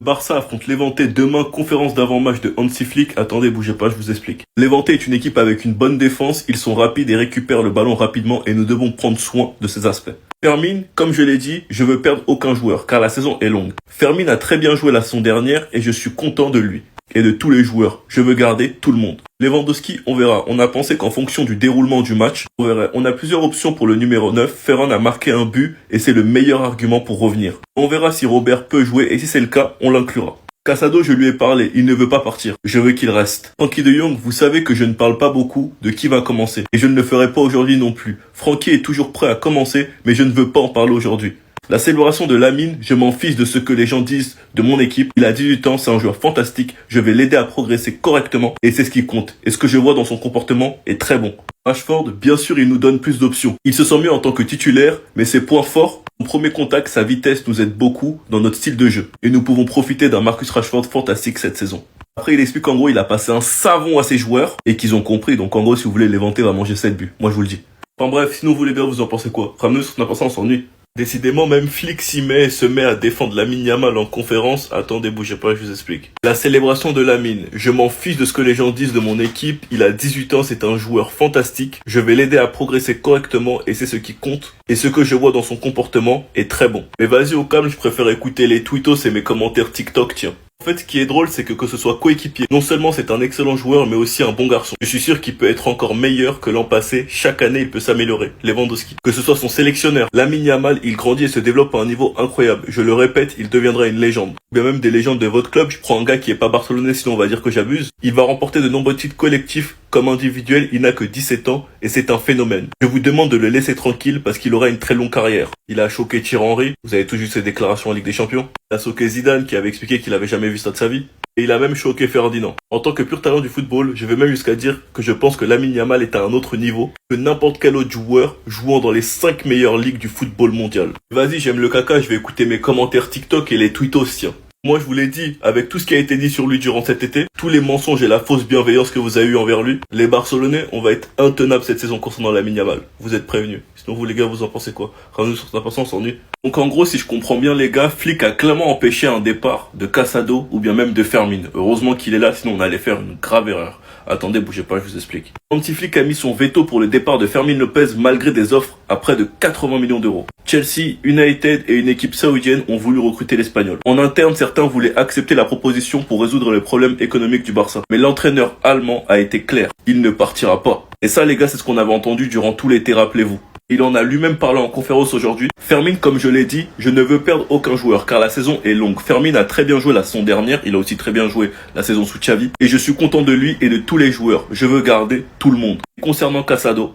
Barça affronte Levante demain, conférence d'avant-match de Hansi Flick. Attendez, bougez pas, je vous explique. Levante est une équipe avec une bonne défense, ils sont rapides et récupèrent le ballon rapidement et nous devons prendre soin de ces aspects. Fermin, comme je l'ai dit, je veux perdre aucun joueur car la saison est longue. Fermin a très bien joué la saison dernière et je suis content de lui. Et de tous les joueurs, je veux garder tout le monde. Lewandowski, on verra. On a pensé qu'en fonction du déroulement du match, on verrait. On a plusieurs options pour le numéro 9. Ferran a marqué un but et c'est le meilleur argument pour revenir. On verra si Robert peut jouer et si c'est le cas, on l'inclura. Casado, je lui ai parlé, il ne veut pas partir. Je veux qu'il reste. Frankie de Jong, vous savez que je ne parle pas beaucoup de qui va commencer. Et je ne le ferai pas aujourd'hui non plus. Frankie est toujours prêt à commencer, mais je ne veux pas en parler aujourd'hui. La célébration de Lamine, je m'en fiche de ce que les gens disent de mon équipe. Il a 18 ans, c'est un joueur fantastique. Je vais l'aider à progresser correctement et c'est ce qui compte. Et ce que je vois dans son comportement est très bon. Rashford, bien sûr, il nous donne plus d'options. Il se sent mieux en tant que titulaire, mais ses points forts, son premier contact, sa vitesse nous aide beaucoup dans notre style de jeu. Et nous pouvons profiter d'un Marcus Rashford fantastique cette saison. Après, il explique qu'en gros, il a passé un savon à ses joueurs et qu'ils ont compris. Donc en gros, si vous voulez Levante va manger 7 buts. Moi, je vous le dis. Enfin bref, sinon vous les gars, vous en pensez quoi? Ramenez sur n'importe ça, on s'ennuie. Décidément, même Flick s'y met et se met à défendre Lamine Yamal en conférence. Attendez, bougez pas, je vous explique. La célébration de Lamine. Je m'en fiche de ce que les gens disent de mon équipe. Il a 18 ans, c'est un joueur fantastique. Je vais l'aider à progresser correctement et c'est ce qui compte. Et ce que je vois dans son comportement est très bon. Mais vas-y au calme, je préfère écouter les tweetos et mes commentaires TikTok, tiens. En fait, ce qui est drôle, c'est que ce soit coéquipier, non seulement c'est un excellent joueur, mais aussi un bon garçon. Je suis sûr qu'il peut être encore meilleur que l'an passé. Chaque année, il peut s'améliorer. Lewandowski. Que ce soit son sélectionneur. Lamine Yamal, il grandit et se développe à un niveau incroyable. Je le répète, il deviendra une légende. Ou bien même des légendes de votre club. Je prends un gars qui est pas barcelonais, sinon on va dire que j'abuse. Il va remporter de nombreux titres collectifs. Comme individuel, il n'a que 17 ans et c'est un phénomène. Je vous demande de le laisser tranquille parce qu'il aura une très longue carrière. Il a choqué Thierry Henry, vous avez tous vu ses déclarations en Ligue des Champions. Il a choqué Zidane qui avait expliqué qu'il avait jamais vu ça de sa vie. Et il a même choqué Ferdinand. En tant que pur talent du football, je vais même jusqu'à dire que je pense que Lamine Yamal est à un autre niveau que n'importe quel autre joueur jouant dans les 5 meilleures ligues du football mondial. Vas-y, j'aime le caca, je vais écouter mes commentaires TikTok et les tweetos, tiens. Moi, je vous l'ai dit, avec tout ce qui a été dit sur lui durant cet été, tous les mensonges et la fausse bienveillance que vous avez eu envers lui, les Barcelonais, on va être intenables cette saison concernant Lamine Yamal. Vous êtes prévenus. Sinon, vous les gars, vous en pensez quoi? Ramenez sur cette on s'ennuie. Donc en gros, si je comprends bien les gars, Flick a clairement empêché un départ de Casado ou bien même de Fermin. Heureusement qu'il est là, sinon on allait faire une grave erreur. Attendez, bougez pas, je vous explique. Hansi Flick a mis son veto pour le départ de Fermin Lopez malgré des offres à près de 80 millions d'euros. Chelsea, United et une équipe saoudienne ont voulu recruter l'Espagnol. En interne, certains voulaient accepter la proposition pour résoudre les problèmes économiques du Barça. Mais l'entraîneur allemand a été clair, il ne partira pas. Et ça les gars, c'est ce qu'on avait entendu durant tout l'été, rappelez-vous. Il en a lui-même parlé en conférence aujourd'hui. Fermin, comme je l'ai dit, je ne veux perdre aucun joueur car la saison est longue. Fermin a très bien joué la saison dernière, il a aussi très bien joué la saison sous Xavi. Et je suis content de lui et de tous les joueurs. Je veux garder tout le monde. Concernant Casado,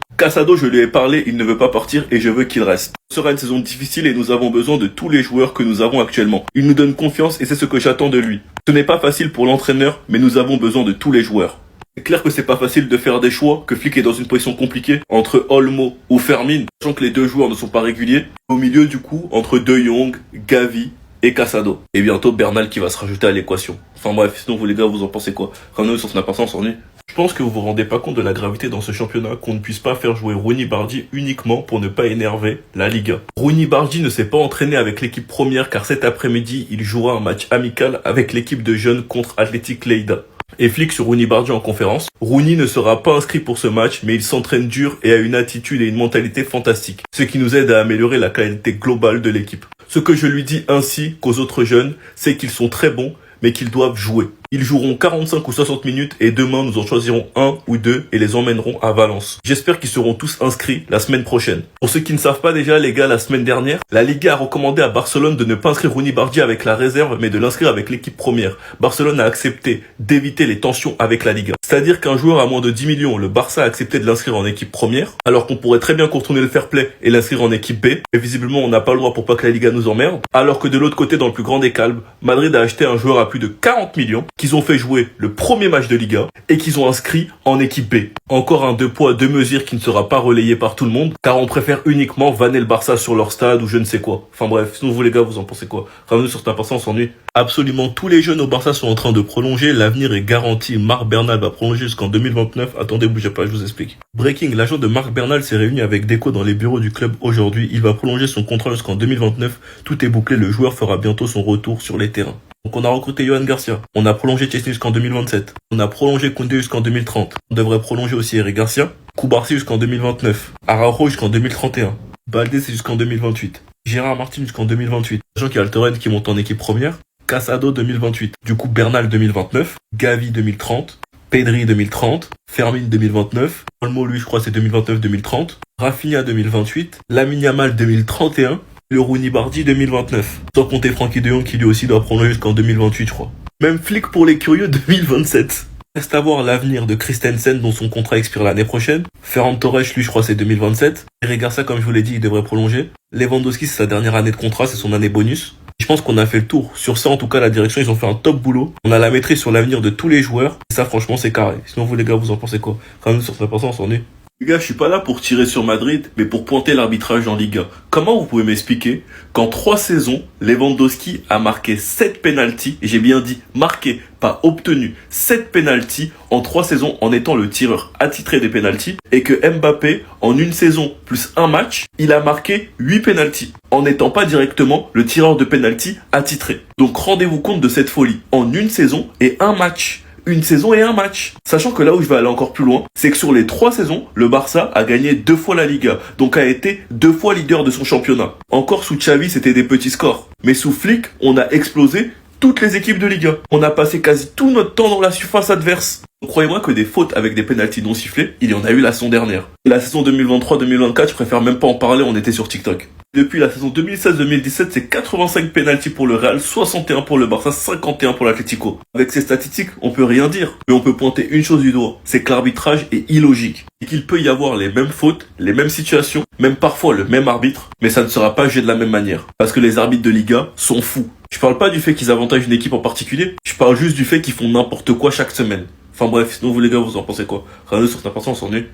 je lui ai parlé, il ne veut pas partir et je veux qu'il reste. Ce sera une saison difficile et nous avons besoin de tous les joueurs que nous avons actuellement. Il nous donne confiance et c'est ce que j'attends de lui. Ce n'est pas facile pour l'entraîneur, mais nous avons besoin de tous les joueurs. C'est clair que c'est pas facile de faire des choix, que Flick est dans une position compliquée entre Olmo ou Fermin, sachant que les deux joueurs ne sont pas réguliers. Au milieu du coup, entre De Jong, Gavi et Casado. Et bientôt Bernal qui va se rajouter à l'équation. Enfin bref, sinon vous les gars, vous en pensez quoi? Ramenez sur Snap, on s'ennuie. Je pense que vous vous rendez pas compte de la gravité dans ce championnat qu'on ne puisse pas faire jouer Rooney Bardi uniquement pour ne pas énerver la Liga. Rooney Bardi ne s'est pas entraîné avec l'équipe première car cet après-midi, il jouera un match amical avec l'équipe de jeunes contre Athletic Lleida. Et Flick sur Rooney Bardi en conférence. Rooney ne sera pas inscrit pour ce match, mais il s'entraîne dur et a une attitude et une mentalité fantastique. Ce qui nous aide à améliorer la qualité globale de l'équipe. Ce que je lui dis ainsi qu'aux autres jeunes, c'est qu'ils sont très bons, mais qu'ils doivent jouer. Ils joueront 45 ou 60 minutes et demain nous en choisirons un ou deux et les emmènerons à Valence. J'espère qu'ils seront tous inscrits la semaine prochaine. Pour ceux qui ne savent pas déjà les gars, la semaine dernière, la Liga a recommandé à Barcelone de ne pas inscrire Rooney Bardi avec la réserve mais de l'inscrire avec l'équipe première. Barcelone a accepté d'éviter les tensions avec la Liga. C'est-à-dire qu'un joueur à moins de 10 millions, le Barça a accepté de l'inscrire en équipe première, alors qu'on pourrait très bien contourner le fair play et l'inscrire en équipe B. Et visiblement on n'a pas le droit pour pas que la Liga nous emmerde. Alors que de l'autre côté, dans le plus grand des calmes, Madrid a acheté un joueur à plus de 40 millions qu'ils ont fait jouer le premier match de Liga et qu'ils ont inscrit en équipe B. Encore un 2 poids 2 mesures qui ne sera pas relayé par tout le monde car on préfère uniquement vanner le Barça sur leur stade ou je ne sais quoi. Enfin bref, sinon vous les gars, vous en pensez quoi? Ramenez sur Snap, on s'ennuie. Absolument tous les jeunes au Barça sont en train de prolonger, l'avenir est garanti. Marc Bernal va prolonger jusqu'en 2029. Attendez, bougez pas, je vous explique. Breaking, l'agent de Marc Bernal s'est réuni avec Deco dans les bureaux du club aujourd'hui. Il va prolonger son contrat jusqu'en 2029. Tout est bouclé, le joueur fera bientôt son retour sur les terrains. Donc on a recruté Yohan Garcia. On a prolongé Chesney jusqu'en 2027. On a prolongé Koundé jusqu'en 2030. On devrait prolonger aussi Eric Garcia. Koubarsi jusqu'en 2029. Araujo jusqu'en 2031. Baldé c'est jusqu'en 2028. Gérard Martin jusqu'en 2028. Sachant qu'il y a Alteren qui monte en équipe première. Casado 2028. Du coup Bernal 2029. Gavi 2030. Pedri 2030. Fermin 2029. Olmo lui je crois c'est 2029-2030. Rafinha 2028. Lamine Yamal 2031. Le Rooney Bardi 2029. Sans compter Frankie de Jong qui lui aussi doit prolonger jusqu'en 2028 je crois. Même flic pour les curieux 2027. Reste à voir l'avenir de Christensen dont son contrat expire l'année prochaine. Ferran Torres lui je crois c'est 2027. Eric Garcia comme je vous l'ai dit il devrait prolonger. Lewandowski c'est sa dernière année de contrat, c'est son année bonus. Je pense qu'on a fait le tour. Sur ça en tout cas la direction ils ont fait un top boulot. On a la maîtrise sur l'avenir de tous les joueurs. Et ça franchement c'est carré. Sinon vous les gars vous en pensez quoi? Quand même sur 100% on s'en est. Les gars, je suis pas là pour tirer sur Madrid, mais pour pointer l'arbitrage en Liga. Comment vous pouvez m'expliquer qu'en 3 saisons, Lewandowski a marqué 7 pénaltys, et j'ai bien dit marqué, pas obtenu, 7 pénaltys en 3 saisons en étant le tireur attitré des pénaltys, et que Mbappé, en une saison plus un match, il a marqué 8 pénaltys, en n'étant pas directement le tireur de pénaltys attitré. Donc rendez-vous compte de cette folie. En une saison et un match. Une saison et un match. Sachant que là où je vais aller encore plus loin, c'est que sur les 3 saisons, le Barça a gagné 2 fois la Liga, donc a été 2 fois leader de son championnat. Encore sous Xavi, c'était des petits scores. Mais sous Flick, on a explosé toutes les équipes de Liga. On a passé quasi tout notre temps dans la surface adverse. Croyez-moi que des fautes avec des pénaltys non sifflés, il y en a eu la saison dernière. La saison 2023-2024, je préfère même pas en parler, on était sur TikTok. Depuis la saison 2016-2017, c'est 85 pénaltys pour le Real, 61 pour le Barça, 51 pour l'Atlético. Avec ces statistiques, on peut rien dire, mais on peut pointer une chose du doigt, c'est que l'arbitrage est illogique. Et qu'il peut y avoir les mêmes fautes, les mêmes situations, même parfois le même arbitre, mais ça ne sera pas jugé de la même manière. Parce que les arbitres de Liga sont fous. Je parle pas du fait qu'ils avantagent une équipe en particulier, je parle juste du fait qu'ils font n'importe quoi chaque semaine. Enfin bref, sinon vous les gars, vous en pensez quoi? Rien sur ta personne, on s'en est.